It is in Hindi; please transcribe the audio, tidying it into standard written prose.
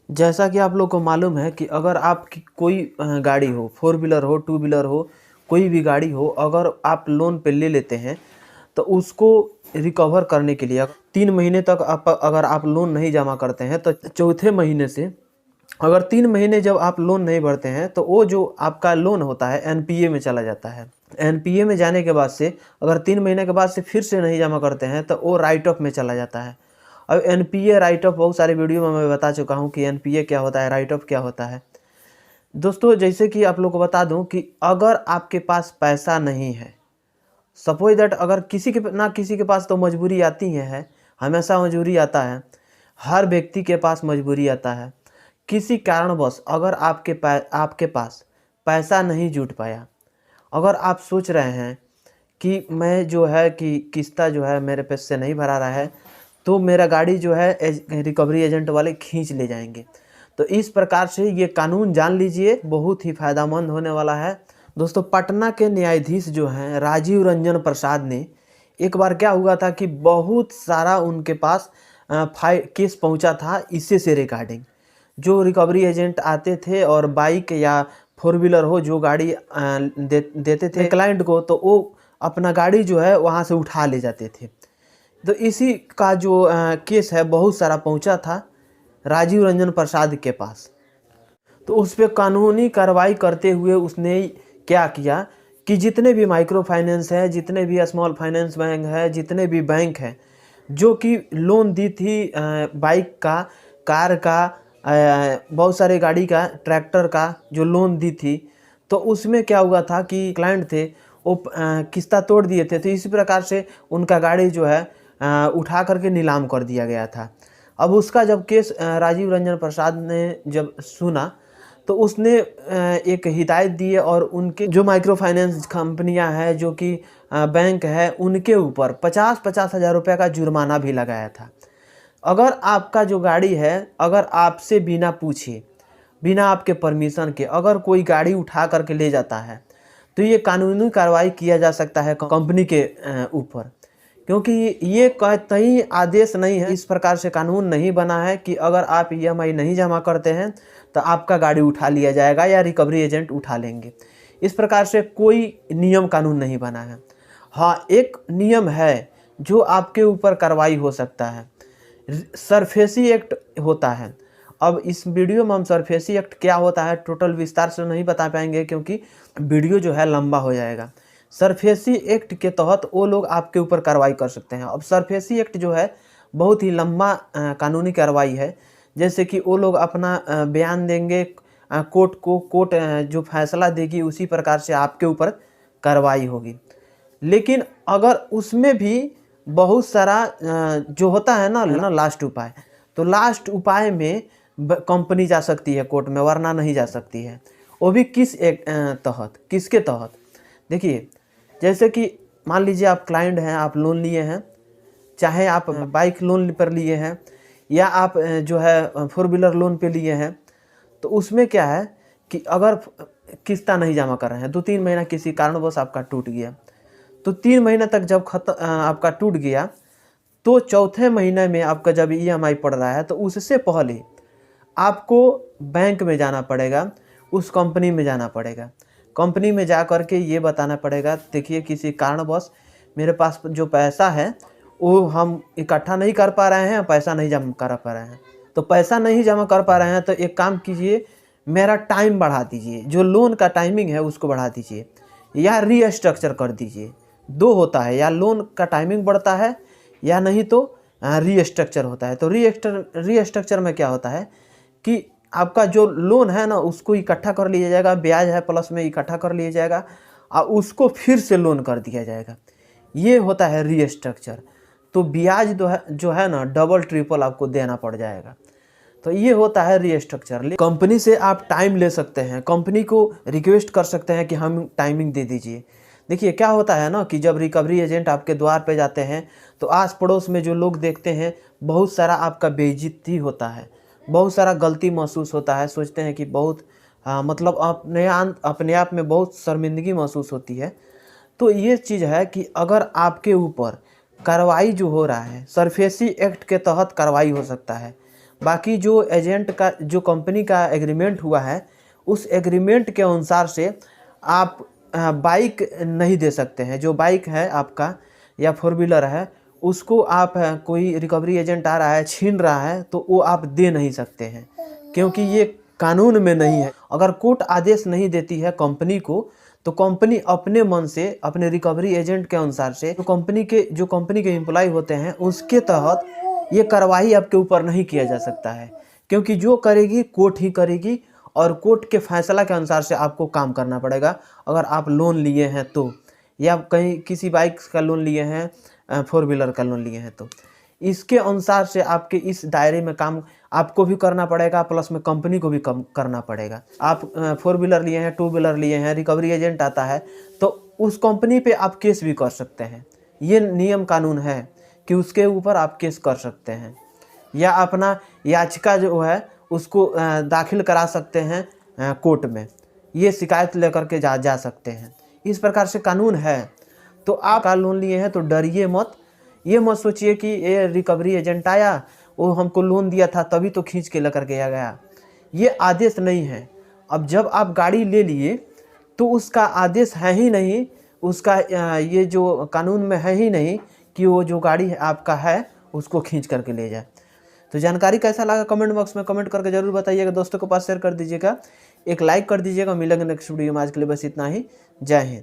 जैसा कि आप लोग को मालूम है कि अगर आपकी कोई गाड़ी हो, फोर व्हीलर हो, टू व्हीलर हो, कोई भी गाड़ी हो, अगर आप लोन पे ले लेते हैं तो उसको रिकवर करने के लिए 3 महीने तक आप अगर आप लोन नहीं जमा करते हैं तो चौथे महीने से अगर 3 महीने जब आप लोन नहीं भरते हैं तो वो जो आपका लोन होता है एनपीए में चला जाता है। एनपीए में जाने के बाद से अगर 3 महीने के बाद से फिर से नहीं जमा करते हैं तो वो राइट ऑफ में चला जाता है। अब एनपीए राइट ऑफ बहुत सारे वीडियो में मैं बता चुका हूँ कि एनपीए क्या होता है, राइट ऑफ क्या होता है। दोस्तों जैसे कि आप लोग को बता दूं कि अगर आपके पास पैसा नहीं है, सपोज दैट अगर किसी के पास तो मजबूरी आती है, हमेशा मजबूरी आता है, हर व्यक्ति के पास मजबूरी आता है। किसी कारणवश अगर आपके पास पैसा नहीं जुट पाया, अगर आप सोच रहे हैं कि मैं जो है कि किस्ता जो है मेरे पैसे से नहीं भरा रहा है तो मेरा गाड़ी जो है रिकवरी एजेंट वाले खींच ले जाएंगे, तो इस प्रकार से ये कानून जान लीजिए, बहुत ही फायदेमंद होने वाला है। दोस्तों पटना के न्यायाधीश जो हैं राजीव रंजन प्रसाद ने, एक बार क्या हुआ था कि बहुत सारा उनके पास केस पहुंचा था इससे से रिगार्डिंग। जो रिकवरी एजेंट आते थे और बाइक या फोर व्हीलर हो जो गाड़ी देते थे क्लाइंट को, तो वो अपना गाड़ी जो है वहाँ से उठा ले जाते थे। तो इसी का जो केस है बहुत सारा पहुंचा था राजीव रंजन प्रसाद के पास। तो उस पर कानूनी कार्रवाई करते हुए उसने क्या किया कि जितने भी माइक्रो फाइनेंस है, जितने भी स्मॉल फाइनेंस बैंक है, जितने भी बैंक हैं जो कि लोन दी थी बाइक का, कार का, बहुत सारे गाड़ी का, ट्रैक्टर का जो लोन दी थी, तो उसमें क्या हुआ था कि क्लाइंट थे वो किस्ता तोड़ दिए थे। तो इसी प्रकार से उनका गाड़ी जो है उठा करके नीलाम कर दिया गया था। अब उसका जब केस राजीव रंजन प्रसाद ने जब सुना तो उसने एक हिदायत दी और उनके जो माइक्रो फाइनेंस कंपनियां हैं जो कि बैंक है उनके ऊपर 50-50 हज़ार रुपये का जुर्माना भी लगाया था। अगर आपका जो गाड़ी है, अगर आपसे बिना पूछे, बिना आपके परमिशन के अगर कोई गाड़ी उठा करके ले जाता है तो ये कानूनी कार्रवाई किया जा सकता है कंपनी के ऊपर, क्योंकि ये कहीं आदेश नहीं है, इस प्रकार से कानून नहीं बना है कि अगर आप ईएमआई नहीं जमा करते हैं तो आपका गाड़ी उठा लिया जाएगा या रिकवरी एजेंट उठा लेंगे। इस प्रकार से कोई नियम कानून नहीं बना है। हाँ, एक नियम है जो आपके ऊपर कार्रवाई हो सकता है, सरफेसी एक्ट होता है। अब इस वीडियो में हम सरफेसी एक्ट क्या होता है टोटल विस्तार से नहीं बता पाएंगे क्योंकि वीडियो जो है लंबा हो जाएगा। सरफेसी एक्ट के तहत वो लोग आपके ऊपर कार्रवाई कर सकते हैं। अब सरफेसी एक्ट जो है बहुत ही लंबा कानूनी कार्रवाई है, जैसे कि वो लोग अपना बयान देंगे कोर्ट को, कोर्ट जो फैसला देगी उसी प्रकार से आपके ऊपर कार्रवाई होगी। लेकिन अगर उसमें भी बहुत सारा जो होता है ना लास्ट उपाय, तो लास्ट उपाय में कंपनी जा सकती है कोर्ट में, वरना नहीं जा सकती है। वो भी किस तहत, किसके तहत? देखिए, जैसे कि मान लीजिए आप क्लाइंट हैं, आप लोन लिए हैं, चाहे आप बाइक लोन पर लिए हैं या आप जो है फोर व्हीलर लोन पे लिए हैं, तो उसमें क्या है कि अगर किस्ता नहीं जमा कर रहे हैं, 2-3 महीना किसी कारणवश आपका टूट गया, तो 3 महीने तक जब आपका टूट गया तो चौथे महीने में आपका जब ईएमआई पड़ रहा है तो उससे पहले आपको बैंक में जाना पड़ेगा, उस कंपनी में जाना पड़ेगा। कंपनी में जा कर के ये बताना पड़ेगा, देखिए किसी कारणवश मेरे पास जो पैसा है वो हम इकट्ठा नहीं कर पा रहे हैं, पैसा नहीं जमा कर पा रहे हैं। तो पैसा नहीं जमा कर पा रहे हैं तो एक काम कीजिए, मेरा टाइम बढ़ा दीजिए, जो लोन का टाइमिंग है उसको बढ़ा दीजिए या रीस्ट्रक्चर कर दीजिए। दो होता है, या लोन का टाइमिंग बढ़ता है या नहीं तो रीस्ट्रक्चर होता है। तो रीस्ट्रक्चर में क्या होता है कि आपका जो लोन है ना उसको इकट्ठा कर लिया जाएगा, ब्याज है प्लस में इकट्ठा कर लिया जाएगा और उसको फिर से लोन कर दिया जाएगा। ये होता है रीस्ट्रक्चर। तो ब्याज जो है ना डबल ट्रिपल आपको देना पड़ जाएगा। तो ये होता है रीस्ट्रक्चर। कंपनी से आप टाइम ले सकते हैं, कंपनी को रिक्वेस्ट कर सकते हैं कि हम टाइमिंग दे दीजिए। देखिए क्या होता है ना कि जब रिकवरी एजेंट आपके द्वार पे जाते हैं तो आस पड़ोस में जो लोग देखते हैं बहुत सारा आपका बेइज्जती होता है, बहुत सारा गलती महसूस होता है, सोचते हैं कि बहुत मतलब अपने आप में बहुत शर्मिंदगी महसूस होती है। तो ये चीज़ है कि अगर आपके ऊपर कार्रवाई जो हो रहा है, सरफेसी एक्ट के तहत कार्रवाई हो सकता है। बाकी जो एजेंट का जो कंपनी का एग्रीमेंट हुआ है उस एग्रीमेंट के अनुसार से आप बाइक नहीं दे सकते हैं। जो बाइक है आपका या फोर व्हीलर है उसको आप कोई रिकवरी एजेंट आ रहा है छीन रहा है तो वो आप दे नहीं सकते हैं, क्योंकि ये कानून में नहीं है। अगर कोर्ट आदेश नहीं देती है कंपनी को तो कंपनी अपने मन से अपने रिकवरी एजेंट के अनुसार से जो कंपनी के एम्प्लॉय होते हैं उसके तहत ये कार्रवाई आपके ऊपर नहीं किया जा सकता है, क्योंकि जो करेगी कोर्ट ही करेगी और कोर्ट के फैसला के अनुसार से आपको काम करना पड़ेगा। अगर आप लोन लिए हैं तो, या कहीं किसी बाइक का लोन लिए हैं, फोर व्हीलर का लोन लिए हैं तो इसके अनुसार से आपके इस दायरे में काम आपको भी करना पड़ेगा, प्लस में कंपनी को भी कम करना पड़ेगा। आप फोर व्हीलर लिए हैं, टू व्हीलर लिए हैं, रिकवरी एजेंट आता है तो उस कंपनी पे आप केस भी कर सकते हैं। ये नियम कानून है कि उसके ऊपर आप केस कर सकते हैं, या अपना याचिका जो है उसको दाखिल करा सकते हैं कोर्ट में। ये शिकायत लेकर के जा सकते हैं। इस प्रकार से कानून है। तो आप कार लोन लिए हैं तो डरिए मत। ये मत सोचिए कि ये रिकवरी एजेंट आया, वो हमको लोन दिया था तभी तो खींच के लेकर के आ गया। ये आदेश नहीं है। अब जब आप गाड़ी ले लिए तो उसका आदेश है ही नहीं, उसका ये जो कानून में है ही नहीं कि वो जो गाड़ी आपका है उसको खींच करके ले जाए। तो जानकारी कैसा लगा कमेंट बॉक्स में कमेंट करके जरूर बताइएगा। दोस्तों के पास शेयर कर दीजिएगा, एक लाइक कर दीजिएगा। मिलेंगे नेक्स्ट वीडियो में। आज के लिए बस इतना ही। जय हिंद।